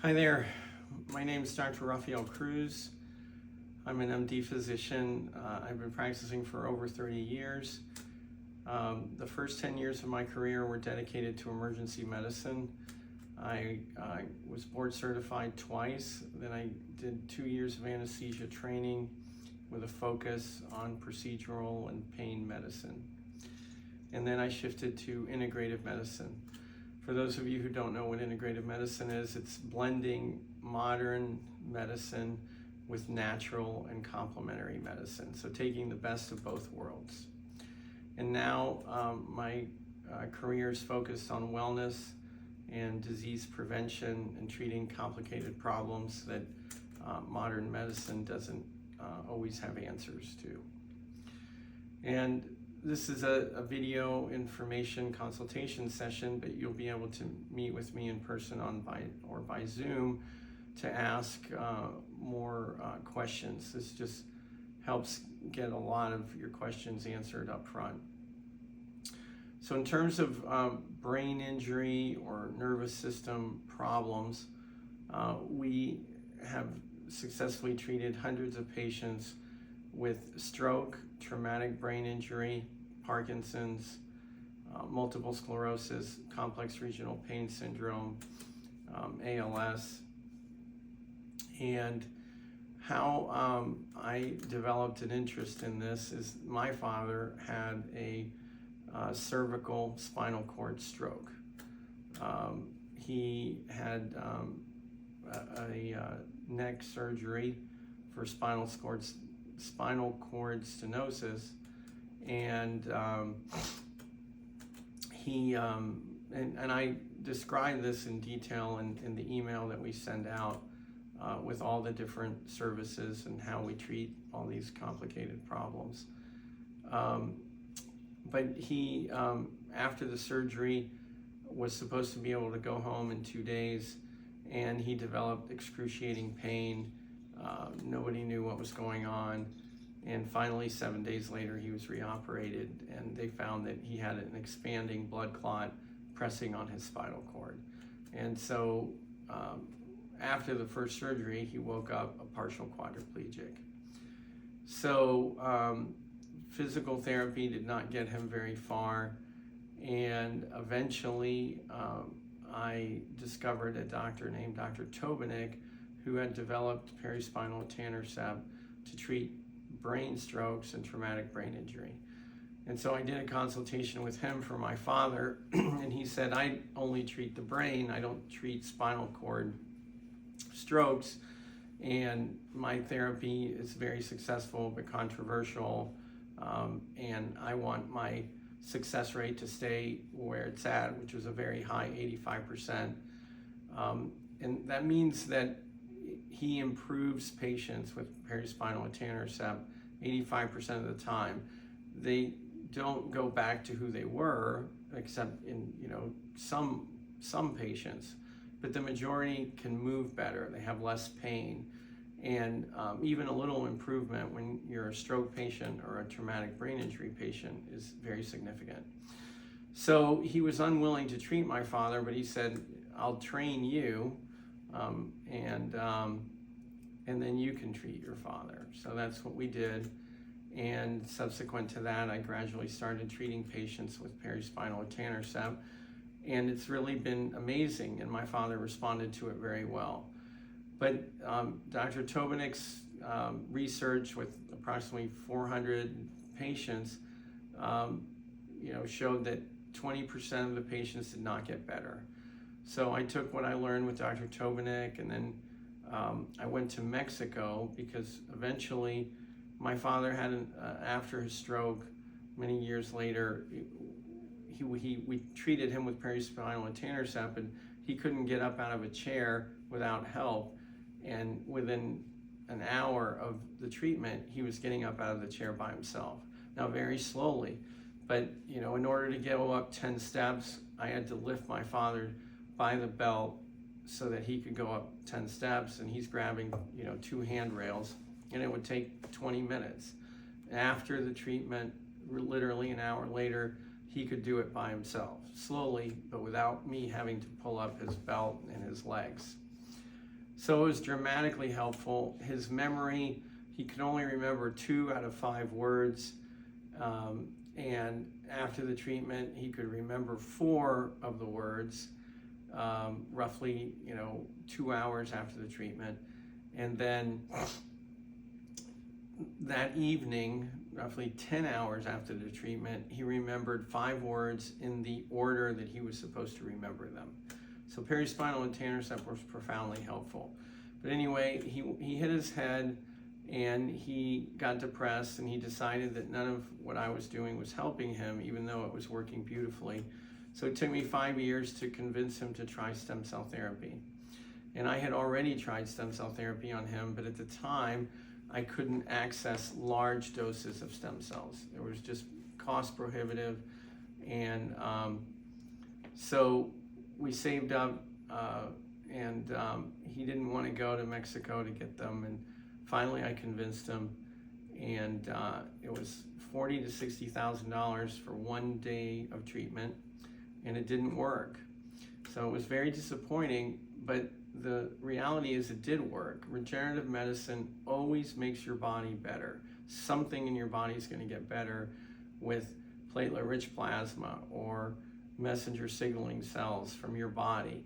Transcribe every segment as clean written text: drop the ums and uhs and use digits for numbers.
Hi there, my name is Dr. Rafael Cruz. I'm an MD physician. I've been practicing for over 30 years. The first 10 years of my career were dedicated to emergency medicine. I was board certified twice. Then I did 2 years of anesthesia training with a focus on procedural and pain medicine. And then I shifted to integrative medicine. For those of you who don't know what integrative medicine is, it's blending modern medicine with natural and complementary medicine. So taking the best of both worlds. And now my career is focused on wellness and disease prevention and treating complicated problems that modern medicine doesn't always have answers to. And this is a video information consultation session, but you'll be able to meet with me in person or by Zoom to ask more questions. This just helps get a lot of your questions answered up front. So in terms of brain injury or nervous system problems, we have successfully treated hundreds of patients with stroke, traumatic brain injury, Parkinson's, multiple sclerosis, complex regional pain syndrome, ALS. And how I developed an interest in this is my father had a cervical spinal cord stroke. He had a neck surgery for spinal cord stenosis, and and I described this in detail in the email that we send out with all the different services and how we treat all these complicated problems. But he, after the surgery, was supposed to be able to go home in 2 days, and he developed excruciating pain. Nobody knew what was going on. And finally, 7 days later, he was reoperated, and they found that he had an expanding blood clot pressing on his spinal cord. And so after the first surgery, he woke up a partial quadriplegic. So physical therapy did not get him very far, and eventually I discovered a doctor named Dr. Tobenik who had developed Perispinal Etanercept to treat brain strokes and traumatic brain injury. And so I did a consultation with him for my father, and he said, I only treat the brain, I don't treat spinal cord strokes, and my therapy is very successful but controversial, and I want my success rate to stay where it's at, which was a very high 85%. And that means that he improves patients with perispinal etanercept 85% of the time. They don't go back to who they were, except in some patients, but the majority can move better. They have less pain, and even a little improvement when you're a stroke patient or a traumatic brain injury patient is very significant. So he was unwilling to treat my father, but he said, I'll train you, and then you can treat your father. So that's what we did. And subsequent to that, I gradually started treating patients with perispinal etanercept, and it's really been amazing, and my father responded to it very well. But Dr. Tobenik's research with approximately 400 patients, showed that 20% of the patients did not get better. So I took what I learned with Dr. Tobenik, and then I went to Mexico because eventually my father had after his stroke, many years later, we treated him with perispinal etanercept, and he couldn't get up out of a chair without help. And within an hour of the treatment, he was getting up out of the chair by himself. Now, very slowly, but in order to go up 10 steps, I had to lift my father by the belt so that he could go up 10 steps, and he's grabbing 2 handrails, and it would take 20 minutes. After the treatment, literally an hour later, he could do it by himself, slowly, but without me having to pull up his belt and his legs. So it was dramatically helpful. His memory, he could only remember 2 out of 5 words. And after the treatment, he could remember 4 of the words, roughly, 2 hours after the treatment. And then that evening, roughly 10 hours after the treatment, he remembered 5 words in the order that he was supposed to remember them. So perispinal etanercept was profoundly helpful. But anyway, he hit his head and he got depressed, and he decided that none of what I was doing was helping him, even though it was working beautifully. So it took me 5 years to convince him to try stem cell therapy. And I had already tried stem cell therapy on him, but at the time, I couldn't access large doses of stem cells. It was just cost prohibitive. And so we saved up, and he didn't want to go to Mexico to get them. And finally, I convinced him, and it was $40,000 to $60,000 for 1 day of treatment, and it didn't work. So it was very disappointing, but the reality is it did work. Regenerative medicine always makes your body better. Something in your body is going to get better with platelet-rich plasma or messenger signaling cells from your body.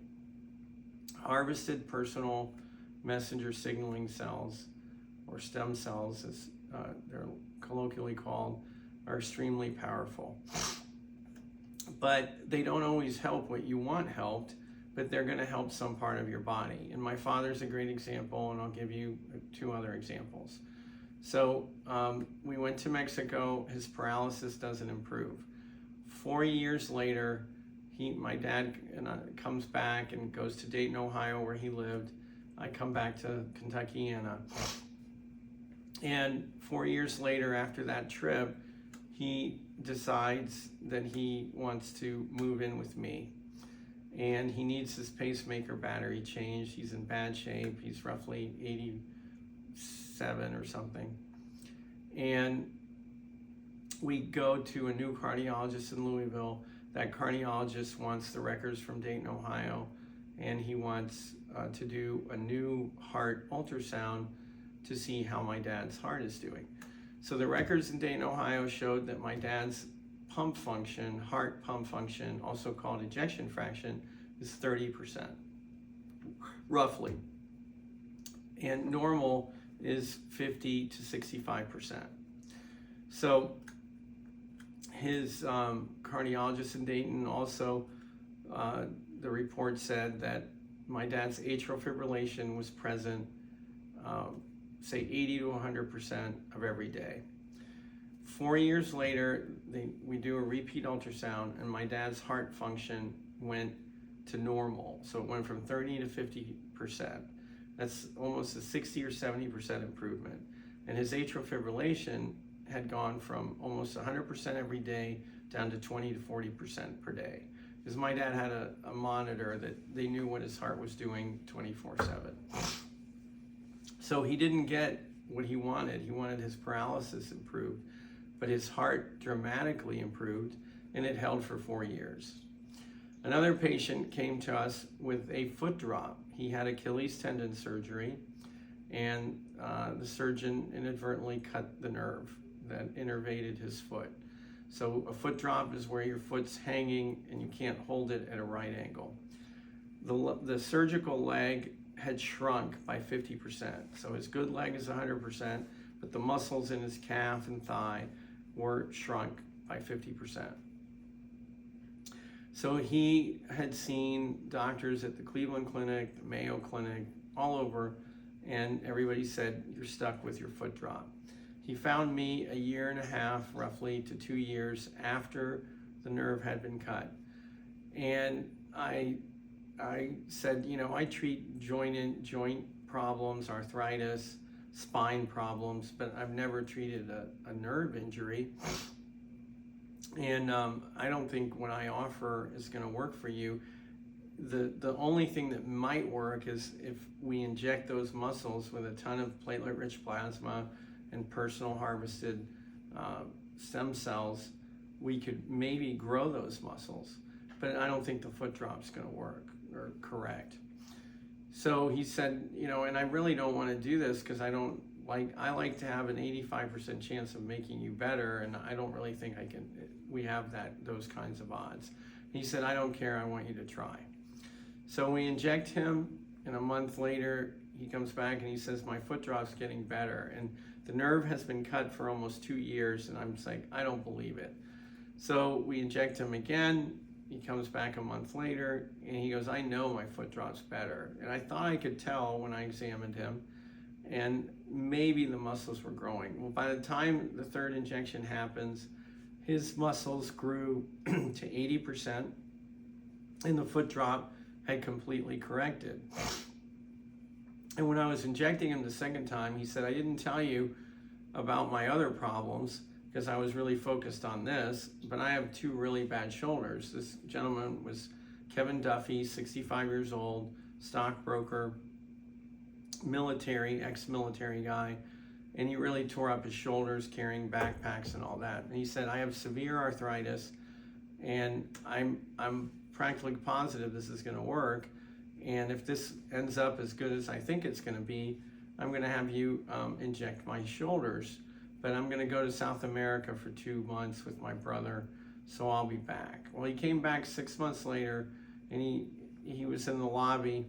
Harvested personal messenger signaling cells, or stem cells as they're colloquially called, are extremely powerful. But they don't always help what you want helped, but they're going to help some part of your body. And my father's a great example, and I'll give you 2 other examples. So we went to Mexico. His paralysis doesn't improve. 4 years later, my dad comes back and goes to Dayton, Ohio, where he lived. I come back to Kentuckiana. And 4 years later, after that trip, he decides that he wants to move in with me. And he needs his pacemaker battery changed. He's in bad shape. He's roughly 87 or something. And we go to a new cardiologist in Louisville. That cardiologist wants the records from Dayton, Ohio, and he wants to do a new heart ultrasound to see how my dad's heart is doing. So the records in Dayton, Ohio showed that my dad's pump function, heart pump function, also called ejection fraction, is 30%, roughly. And normal is 50 to 65%. So his cardiologist in Dayton also, the report said that my dad's atrial fibrillation was present, say 80 to 100% of every day. 4 years later, we do a repeat ultrasound, and my dad's heart function went to normal. So it went from 30 to 50%. That's almost a 60 or 70% improvement. And his atrial fibrillation had gone from almost 100% every day down to 20 to 40% per day. Because my dad had a monitor that they knew what his heart was doing 24/7. So he didn't get what he wanted. He wanted his paralysis improved, but his heart dramatically improved, and it held for 4 years. Another patient came to us with a foot drop. He had Achilles tendon surgery, and the surgeon inadvertently cut the nerve that innervated his foot. So a foot drop is where your foot's hanging and you can't hold it at a right angle. The surgical leg had shrunk by 50%. So his good leg is 100%, but the muscles in his calf and thigh were shrunk by 50%. So he had seen doctors at the Cleveland Clinic, the Mayo Clinic, all over, and everybody said, you're stuck with your foot drop. He found me a year and a half, roughly, to 2 years after the nerve had been cut. And I said, I treat joint problems, arthritis, spine problems, but I've never treated a nerve injury. And I don't think what I offer is going to work for you. The only thing that might work is if we inject those muscles with a ton of platelet-rich plasma and personal harvested stem cells, we could maybe grow those muscles. But I don't think the foot drop's going to work or correct. So he said, and I really don't want to do this because I like to have an 85% chance of making you better, and I don't really think we have those kinds of odds. He said, I don't care, I want you to try. So we inject him, and a month later, he comes back and he says, my foot drop's getting better. And the nerve has been cut for almost 2 years, and I'm just like, I don't believe it. So we inject him again. He comes back a month later, and he goes, I know my foot drop's better. And I thought I could tell when I examined him, and maybe the muscles were growing. Well, by the time the third injection happens, his muscles grew to 80%, and the foot drop had completely corrected. And when I was injecting him the second time, he said, I didn't tell you about my other problems because I was really focused on this, but I have 2 really bad shoulders. This gentleman was Kevin Duffy, 65 years old, stockbroker, military, ex-military guy, and he really tore up his shoulders carrying backpacks and all that. And he said, I have severe arthritis, and I'm practically positive this is going to work. And if this ends up as good as I think it's going to be, I'm going to have you inject my shoulders. But I'm going to go to South America for 2 months with my brother, so I'll be back. Well, he came back 6 months later, and he was in the lobby,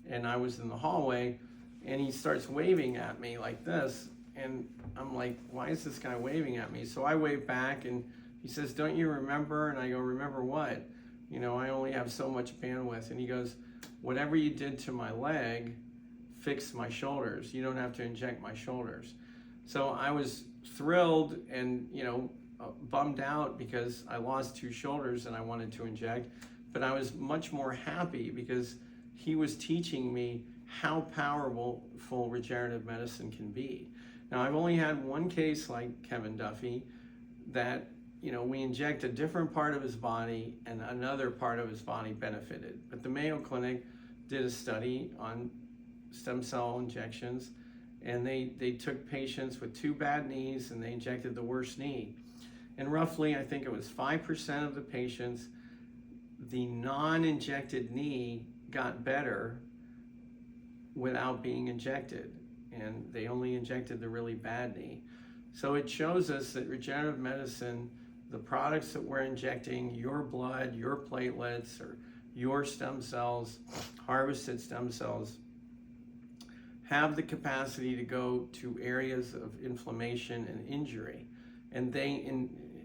and I was in the hallway, and he starts waving at me like this. And I'm like, why is this guy waving at me? So I wave back, and he says, don't you remember? And I go, remember what? I only have so much bandwidth. And he goes, whatever you did to my leg fixed my shoulders. You don't have to inject my shoulders. So I was thrilled and, bummed out because I lost 2 shoulders and I wanted to inject. But I was much more happy because he was teaching me how powerful regenerative medicine can be. Now, I've only had one case like Kevin Duffy that, we inject a different part of his body and another part of his body benefited. But the Mayo Clinic did a study on stem cell injections, and they took patients with 2 bad knees and they injected the worst knee. And roughly, I think it was 5% of the patients, the non-injected knee got better without being injected, and they only injected the really bad knee. So it shows us that regenerative medicine, the products that we're injecting, your blood, your platelets, or your stem cells, harvested stem cells, have the capacity to go to areas of inflammation and injury, and they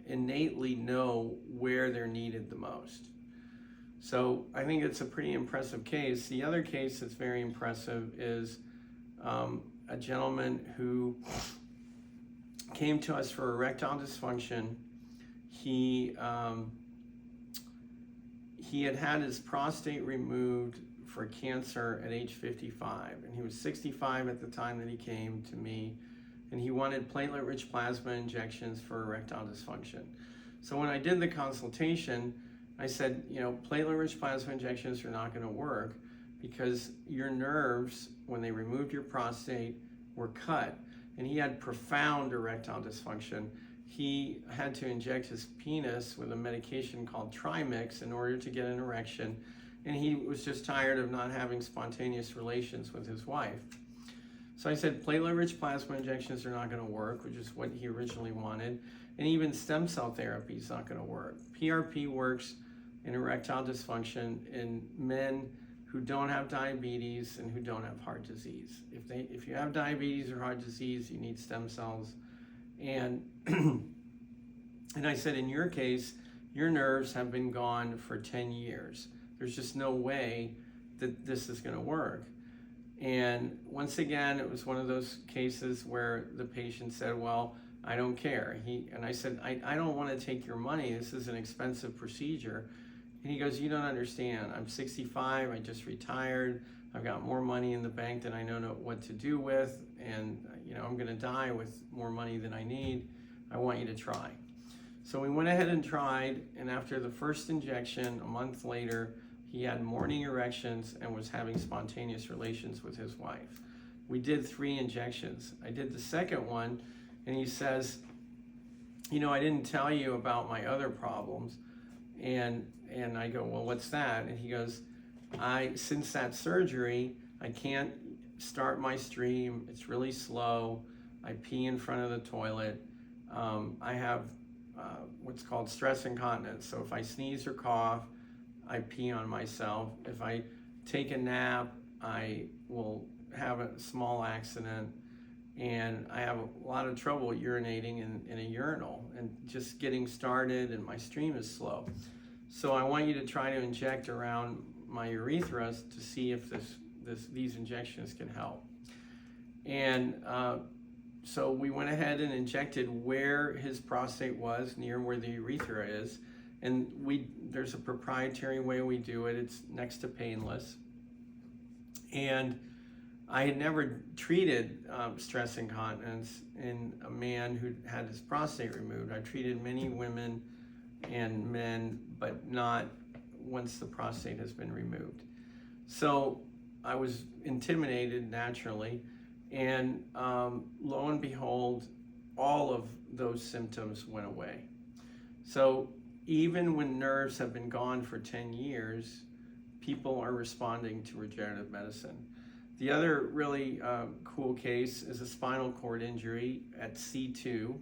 innately know where they're needed the most. So I think it's a pretty impressive case. The other case that's very impressive is a gentleman who came to us for erectile dysfunction. He had his prostate removed for cancer at age 55, and he was 65 at the time that he came to me, and he wanted platelet-rich plasma injections for erectile dysfunction. So when I did the consultation, I said, platelet-rich plasma injections are not going to work because your nerves, when they removed your prostate, were cut, and he had profound erectile dysfunction. He had to inject his penis with a medication called Trimix in order to get an erection, and he was just tired of not having spontaneous relations with his wife. So I said, platelet-rich plasma injections are not going to work, which is what he originally wanted, and even stem cell therapy is not going to work. PRP works in erectile dysfunction in men who don't have diabetes and who don't have heart disease. If you have diabetes or heart disease, you need stem cells. And I said, in your case, your nerves have been gone for 10 years. There's just no way that this is going to work. And once again, it was one of those cases where the patient said, well, I don't care. And I said, I don't want to take your money. This is an expensive procedure. And he goes, you don't understand. I'm 65. I just retired. I've got more money in the bank than I know what to do with. And I'm going to die with more money than I need. I want you to try. So we went ahead and tried. And after the first injection, a month later, he had morning erections and was having spontaneous relations with his wife. We did 3 injections. I did the second one, and he says, I didn't tell you about my other problems. And I go, well, what's that? And he goes, since that surgery, I can't start my stream. It's really slow. I pee in front of the toilet. I have what's called stress incontinence. So if I sneeze or cough, I pee on myself. If I take a nap, I will have a small accident, and I have a lot of trouble urinating in a urinal and just getting started, and my stream is slow. So I want you to try to inject around my urethra to see if these injections can help. And so we went ahead and injected where his prostate was, near where the urethra is. And there's a proprietary way we do it. It's next to painless. And I had never treated stress incontinence in a man who had his prostate removed. I treated many women and men, but not once the prostate has been removed. So I was intimidated naturally, and lo and behold, all of those symptoms went away. So even when nerves have been gone for 10 years, people are responding to regenerative medicine. The other really cool case is a spinal cord injury at C2.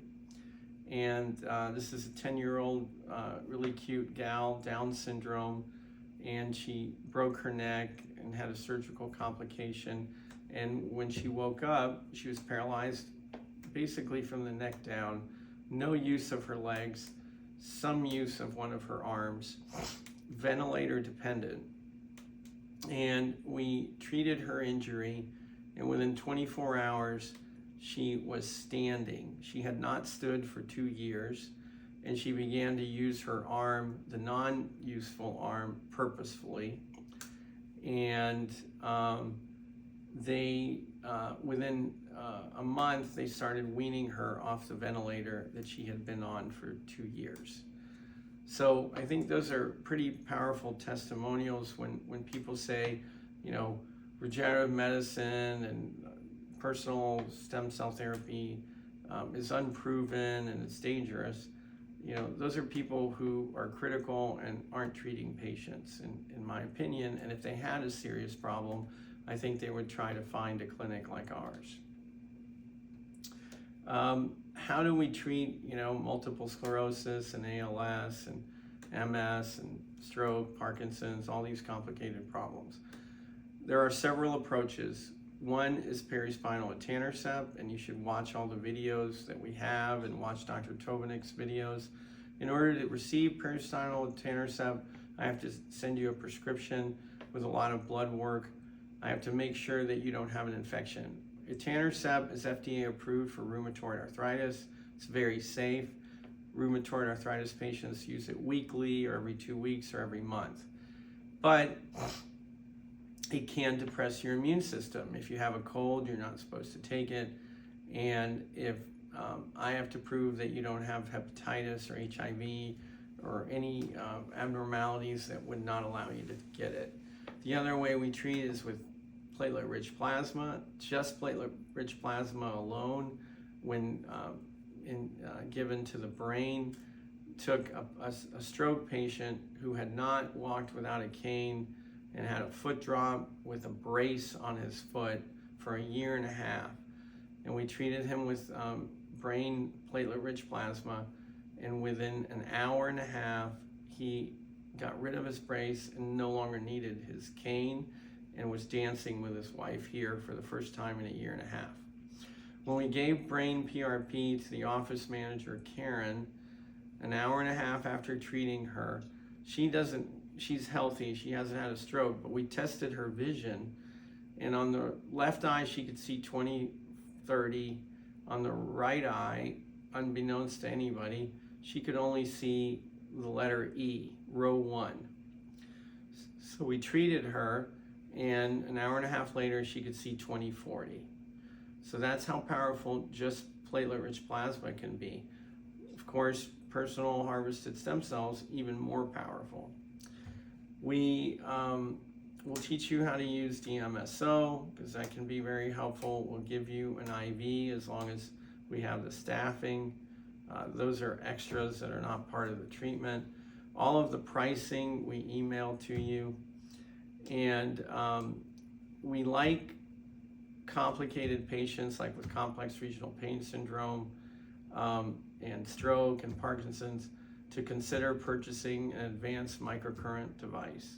And this is a 10-year-old, really cute gal, Down syndrome, and she broke her neck and had a surgical complication. And when she woke up, she was paralyzed basically from the neck down, no use of her legs, some use of one of her arms, ventilator dependent. And we treated her injury, and within 24 hours, she was standing. She had not stood for 2 years, and she began to use her arm, the non-useful arm, purposefully. And within a month, they started weaning her off the ventilator that she had been on for 2 years. So I think those are pretty powerful testimonials when people say, you know, regenerative medicine and personal stem cell therapy is unproven and it's dangerous. You know, those are people who are critical and aren't treating patients, in my opinion. And if they had a serious problem, I think they would try to find a clinic like ours. How do we treat, you know, multiple sclerosis and ALS and MS and stroke, Parkinson's, all these complicated problems? There are several approaches. One is Perispinal Etanercept, and you should watch all the videos that we have and watch Dr. Tovanic's videos. In order to receive Perispinal Etanercept, I have to send you a prescription with a lot of blood work. I have to make sure that you don't have an infection. Etanercept is FDA approved for rheumatoid arthritis. It's very safe. Rheumatoid arthritis patients use it weekly or every 2 weeks or every month. But it can depress your immune system. If you have a cold, you're not supposed to take it. And if I have to prove that you don't have hepatitis or HIV or any abnormalities that would not allow you to get it. The other way we treat is with platelet-rich plasma. Just platelet-rich plasma alone, when given to the brain, took a stroke patient who had not walked without a cane and had a foot drop with a brace on his foot for 1.5 years. And we treated him with brain platelet-rich plasma, and within 1.5 hours, he got rid of his brace and no longer needed his cane and was dancing with his wife here for the first time in 1.5 years. When we gave brain PRP to the office manager, Karen, 1.5 hours after treating her, she's healthy, she hasn't had a stroke, but we tested her vision, and on the left eye she could see 20/30. On the right eye, unbeknownst to anybody, she could only see the letter E, row 1. So we treated her, and 1.5 hours later she could see 20/40. So that's how powerful just platelet-rich plasma can be. Of course, personal harvested stem cells, even more powerful. We will teach you how to use DMSO, because that can be very helpful. We'll give you an IV as long as we have the staffing. Those are extras that are not part of the treatment. All of the pricing we email to you. And we like complicated patients, like with complex regional pain syndrome and stroke and Parkinson's, to consider purchasing an advanced microcurrent device.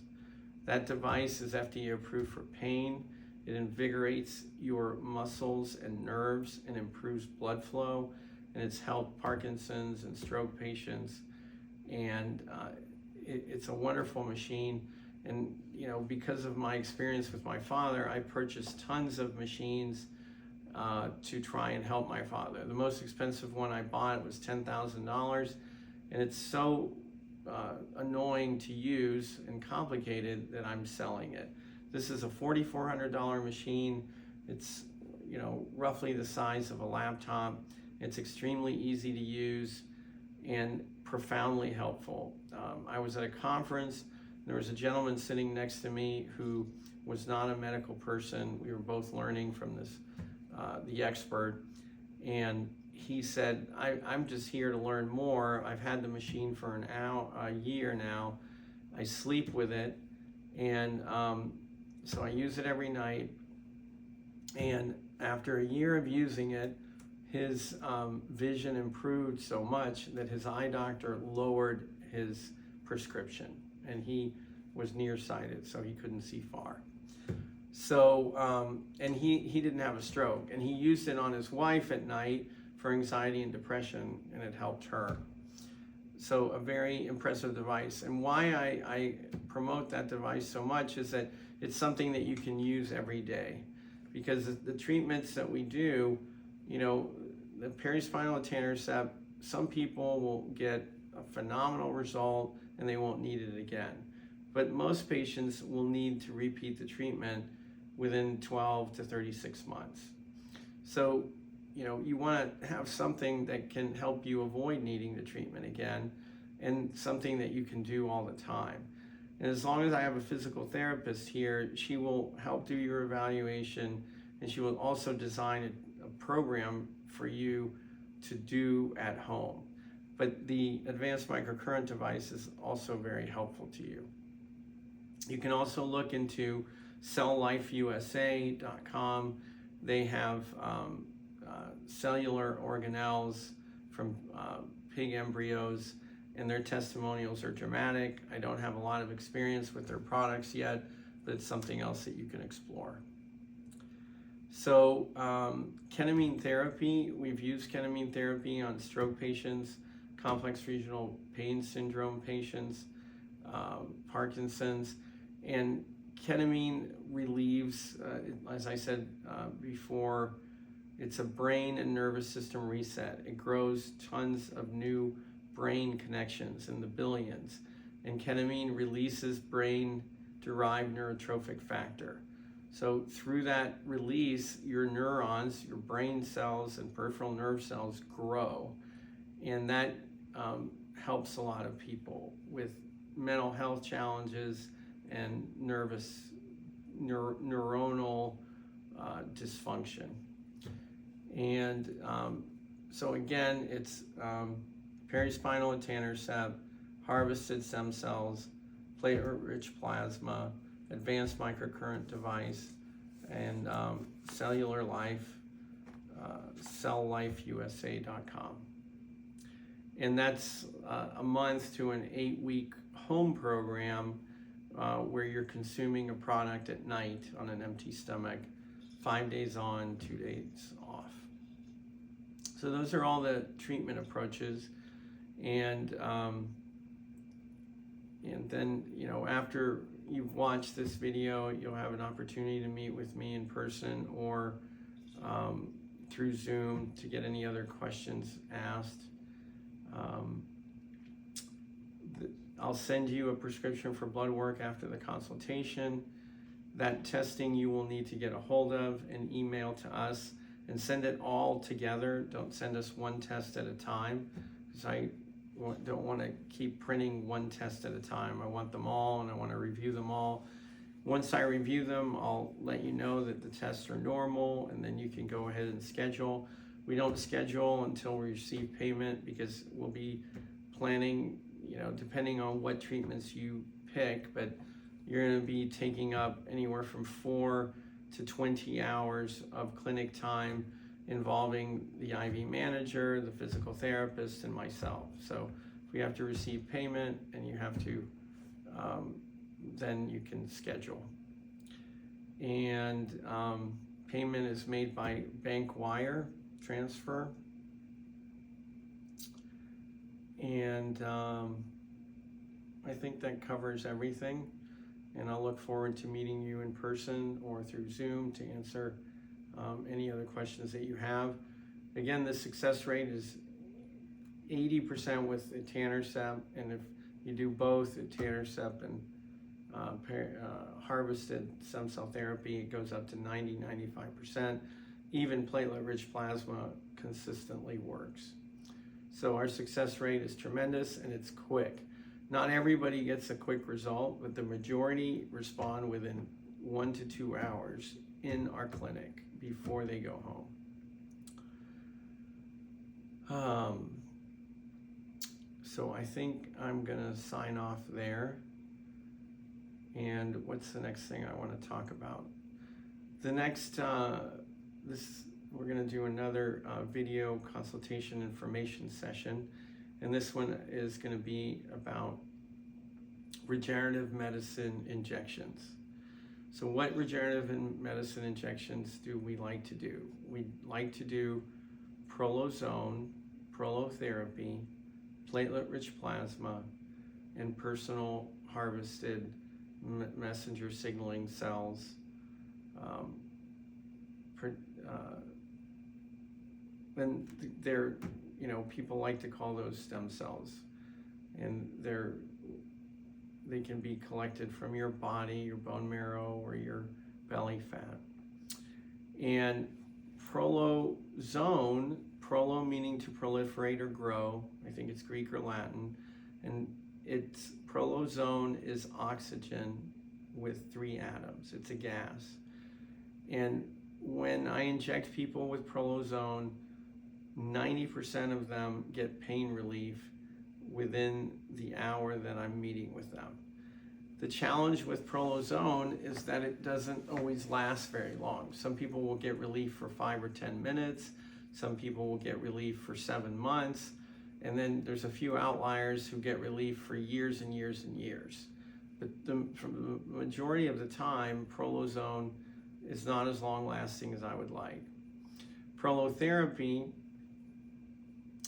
That device is FDA approved for pain. It invigorates your muscles and nerves and improves blood flow, and it's helped Parkinson's and stroke patients. And it's a wonderful machine. And because of my experience with my father, I purchased tons of machines to try and help my father. The most expensive one I bought was $10,000, and it's so annoying to use and complicated that I'm selling it. This is a $4,400 machine. It's roughly the size of a laptop. It's extremely easy to use and profoundly helpful. I was at a conference. There was a gentleman sitting next to me who was not a medical person. We were both learning from the expert, and he said, I'm just here to learn more. I've had the machine for a year now. I sleep with it, and so I use it every night. And after a year of using it, his vision improved so much that his eye doctor lowered his prescription, and he was nearsighted, so he couldn't see far. So, and he didn't have a stroke, and he used it on his wife at night for anxiety and depression, and it helped her. So a very impressive device. And why I promote that device so much is that it's something that you can use every day, because the treatments that we do, the perispinal etanercept, some people will get a phenomenal result and they won't need it again. But most patients will need to repeat the treatment within 12 to 36 months. So, you want to have something that can help you avoid needing the treatment again, and something that you can do all the time. And as long as I have a physical therapist here, she will help do your evaluation, and she will also design a program for you to do at home. But the advanced microcurrent device is also very helpful to you. You can also look into celllifeusa.com. They have cellular organelles from pig embryos, and their testimonials are dramatic. I don't have a lot of experience with their products yet, but it's something else that you can explore. So ketamine therapy, we've used ketamine therapy on stroke patients, complex regional pain syndrome patients, Parkinson's, and ketamine relieves, as I said before, it's a brain and nervous system reset. It grows tons of new brain connections in the billions, and ketamine releases brain-derived neurotrophic factor. So through that release, your neurons, your brain cells and peripheral nerve cells grow, and that helps a lot of people with mental health challenges and neuronal dysfunction. And so again, it's perispinal etanercept, harvested stem cells, platelet-rich plasma, advanced microcurrent device, and cellular life, celllifeusa.com. And that's a month to an 8-week home program where you're consuming a product at night on an empty stomach, 5 days on, 2 days off. So those are all the treatment approaches. And then, after you've watched this video, you'll have an opportunity to meet with me in person or through Zoom to get any other questions asked. I'll send you a prescription for blood work after the consultation. That testing you will need to get a hold of and email to us, and send it all together. Don't send us one test at a time, because I don't want to keep printing one test at a time. I want them all, and I want to review them all. Once I review them, I'll let you know that the tests are normal, and then you can go ahead and schedule. We don't schedule until we receive payment, because we'll be planning, depending on what treatments you pick, but you're going to be taking up anywhere from 4 to 20 hours of clinic time involving the IV manager, the physical therapist, and myself. So if we have to receive payment and you have to, then you can schedule. And payment is made by bank wire transfer. And I think that covers everything. And I'll look forward to meeting you in person or through Zoom to answer any other questions that you have. Again, the success rate is 80% with Etanercept, and if you do both Etanercept and harvested stem cell therapy, it goes up to 90-95%. Even platelet-rich plasma consistently works. So our success rate is tremendous, and it's quick. Not everybody gets a quick result, but the majority respond within 1 to 2 hours in our clinic before they go home. So I think I'm gonna sign off there. And what's the next thing I want to talk about? The next, we're gonna do another video consultation information session. And this one is going to be about regenerative medicine injections. So what regenerative medicine injections do we like to do? We like to do prolozone, prolotherapy, platelet-rich plasma, and personal harvested messenger signaling cells. And they're, people like to call those stem cells, and they can be collected from your body, your bone marrow, or your belly fat. And prolozone, prolo meaning to proliferate or grow, I think it's Greek or Latin, and prolozone is oxygen with 3 atoms. It's a gas. And when I inject people with prolozone, 90% of them get pain relief within the hour that I'm meeting with them. The challenge with prolozone is that it doesn't always last very long. Some people will get relief for 5 or 10 minutes. Some people will get relief for 7 months. And then there's a few outliers who get relief for years and years and years. But for the majority of the time, prolozone is not as long lasting as I would like. Prolotherapy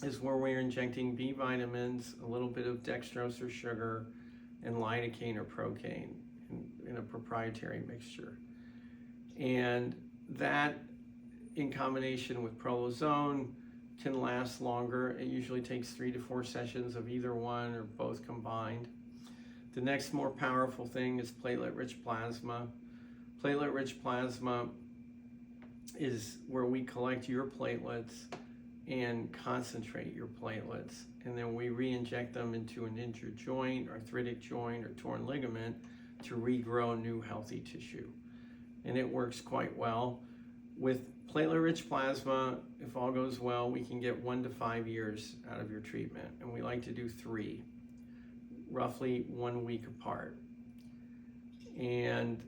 is where we're injecting B vitamins, a little bit of dextrose or sugar, and lidocaine or procaine in a proprietary mixture. And that, in combination with prolozone, can last longer. It usually takes 3 to 4 sessions of either one or both combined. The next more powerful thing is platelet-rich plasma. Platelet-rich plasma is where we collect your platelets and concentrate your platelets, and then we re-inject them into an injured joint, arthritic joint, or torn ligament to regrow new healthy tissue. And it works quite well. With platelet-rich plasma, if all goes well, we can get 1 to 5 years out of your treatment, and we like to do 3, roughly 1 week apart. And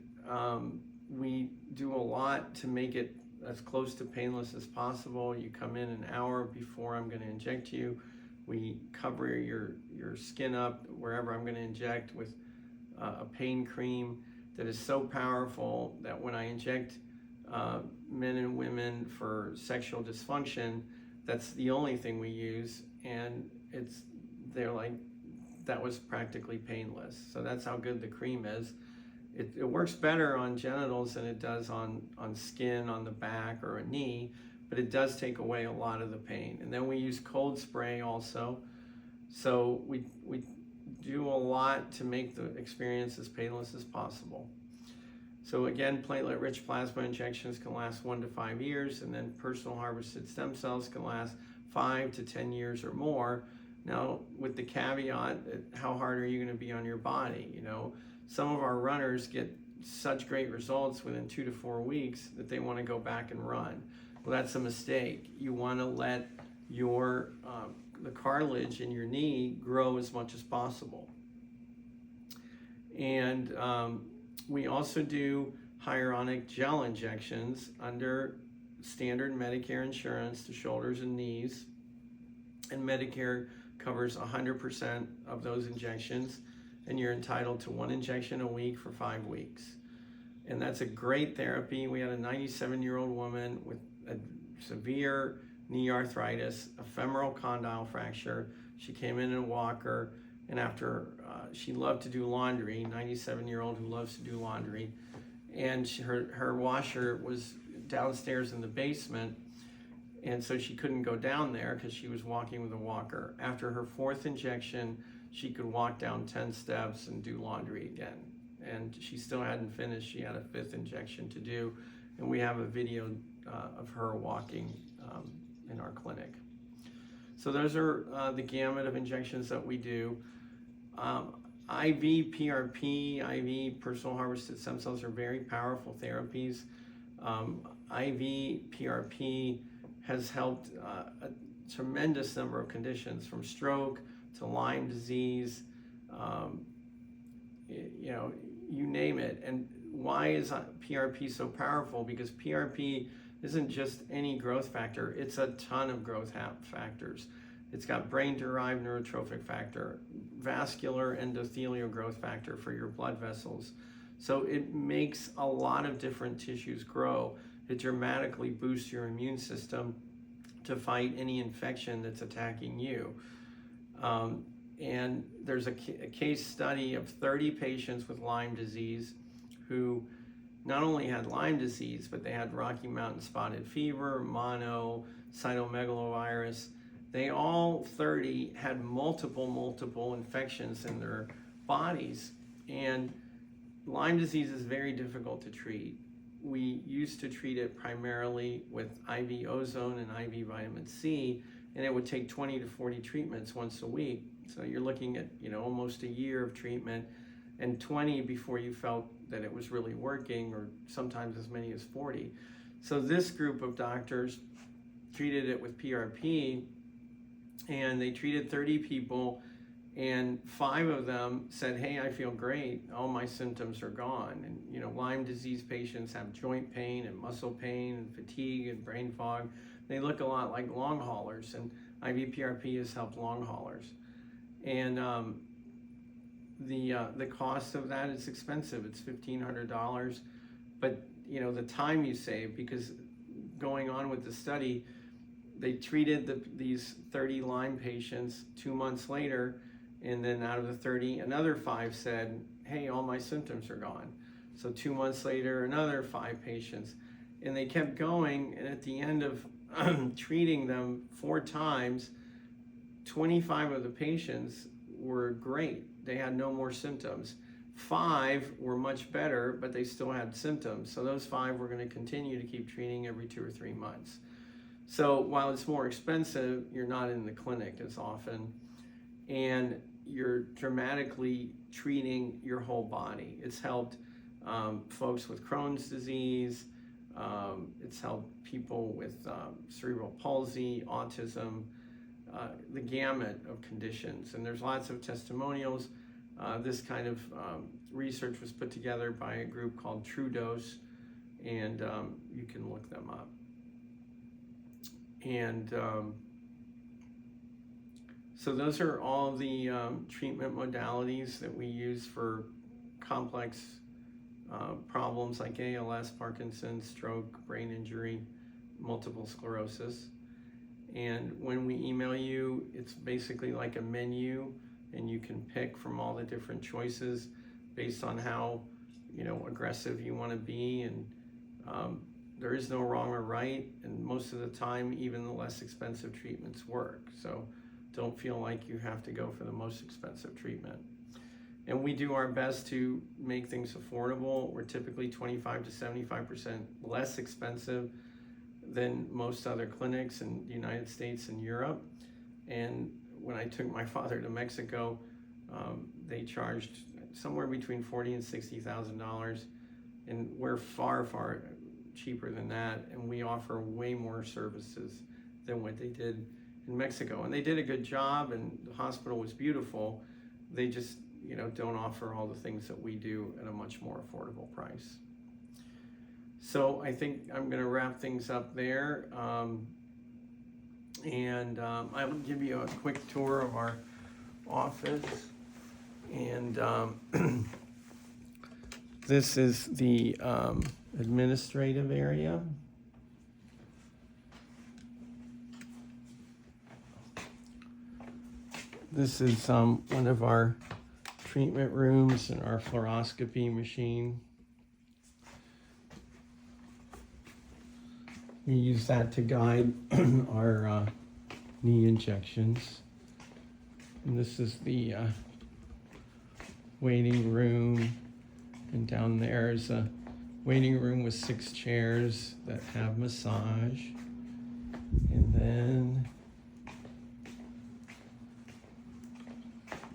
we do a lot to make it as close to painless as possible. You come in an hour before I'm going to inject you. We cover your skin up wherever I'm going to inject with a pain cream that is so powerful that when I inject men and women for sexual dysfunction, that's the only thing we use, and they're like, that was practically painless. So that's how good the cream is. It works better on genitals than it does on skin, on the back, or a knee, but it does take away a lot of the pain. And then we use cold spray also. So we do a lot to make the experience as painless as possible. So again, platelet-rich plasma injections can last 1 to 5 years, and then personal harvested stem cells can last 5 to 10 years or more. Now, with the caveat, how hard are you going to be on your body? Some of our runners get such great results within 2 to 4 weeks that they want to go back and run. Well, that's a mistake. You want to let the cartilage in your knee grow as much as possible. And we also do hyaluronic gel injections under standard Medicare insurance to shoulders and knees, and Medicare covers 100% of those injections, and you're entitled to 1 injection a week for 5 weeks. And that's a great therapy. We had a 97-year-old woman with a severe knee arthritis, a femoral condyle fracture. She came in a walker, and after she loved to do laundry, 97-year-old who loves to do laundry, and her washer was downstairs in the basement, and so she couldn't go down there because she was walking with a walker. After her 4th injection, she could walk down 10 steps and do laundry again. And she still hadn't finished. She had a 5th injection to do, and we have a video of her walking in our clinic. So those are the gamut of injections that we do. IV PRP, IV personal harvested stem cells are very powerful therapies. IV PRP has helped a tremendous number of conditions, from stroke to Lyme disease, you name it. And why is PRP so powerful? Because PRP isn't just any growth factor, it's a ton of growth factors. It's got brain-derived neurotrophic factor, vascular endothelial growth factor for your blood vessels. So it makes a lot of different tissues grow. It dramatically boosts your immune system to fight any infection that's attacking you. And there's a case study of 30 patients with Lyme disease who not only had Lyme disease, but they had Rocky Mountain spotted fever, mono, cytomegalovirus. They all 30 had multiple infections in their bodies. And Lyme disease is very difficult to treat. We used to treat it primarily with IV ozone and IV vitamin C, and it would take 20 to 40 treatments once a week. So you're looking at, almost a year of treatment, and 20 before you felt that it was really working, or sometimes as many as 40. So this group of doctors treated it with PRP, and they treated 30 people, and 5 of them said, hey, I feel great, all my symptoms are gone. And Lyme disease patients have joint pain and muscle pain and fatigue and brain fog. They look a lot like long haulers, and IV PRP has helped long haulers. And the cost of that is expensive. It's $1,500, but the time you save, because going on with the study, they treated these 30 Lyme patients 2 months later, and then out of the 30, another 5 said, hey, all my symptoms are gone. So 2 months later, another 5 patients, and they kept going, and at the end of treating them 4 times, 25 of the patients were great. They had no more symptoms. 5 were much better, but they still had symptoms. So those 5 we're going to continue to keep treating every 2 or 3 months. So while it's more expensive, you're not in the clinic as often, and you're dramatically treating your whole body. It's helped folks with Crohn's disease. It's helped people with cerebral palsy, autism, the gamut of conditions. And there's lots of testimonials. This kind of research was put together by a group called True Dose, and you can look them up. And so those are all the treatment modalities that we use for complex problems like ALS, Parkinson's, stroke, brain injury, multiple sclerosis. And when we email you, it's basically like a menu, and you can pick from all the different choices based on how aggressive you want to be. And there is no wrong or right, and most of the time even the less expensive treatments work. So don't feel like you have to go for the most expensive treatment. And we do our best to make things affordable. We're typically 25 to 75% less expensive than most other clinics in the United States and Europe. And when I took my father to Mexico, they charged somewhere between $40,000 and $60,000, and we're far, far cheaper than that, and we offer way more services than what they did in Mexico. And they did a good job, and the hospital was beautiful. They just don't offer all the things that we do at a much more affordable price. So I think I'm going to wrap things up there. I will give you a quick tour of our office. And this is the administrative area. This is one of our treatment rooms and our fluoroscopy machine. We use that to guide our knee injections. And this is the waiting room. And down there is a waiting room with 6 chairs that have massage. And then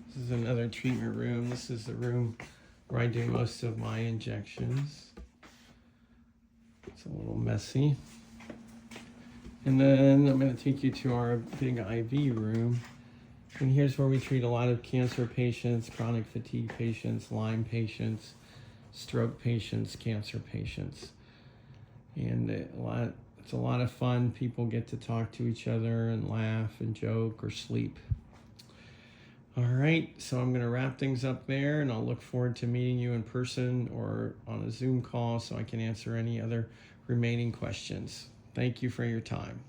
this is another treatment room. This is the room where I do most of my injections. It's a little messy. And then I'm going to take you to our big IV room. And here's where we treat a lot of cancer patients, chronic fatigue patients, Lyme patients, stroke patients, cancer patients. And it's a lot of fun. People get to talk to each other and laugh and joke or sleep. All right, so I'm going to wrap things up there, and I'll look forward to meeting you in person or on a Zoom call so I can answer any other remaining questions. Thank you for your time.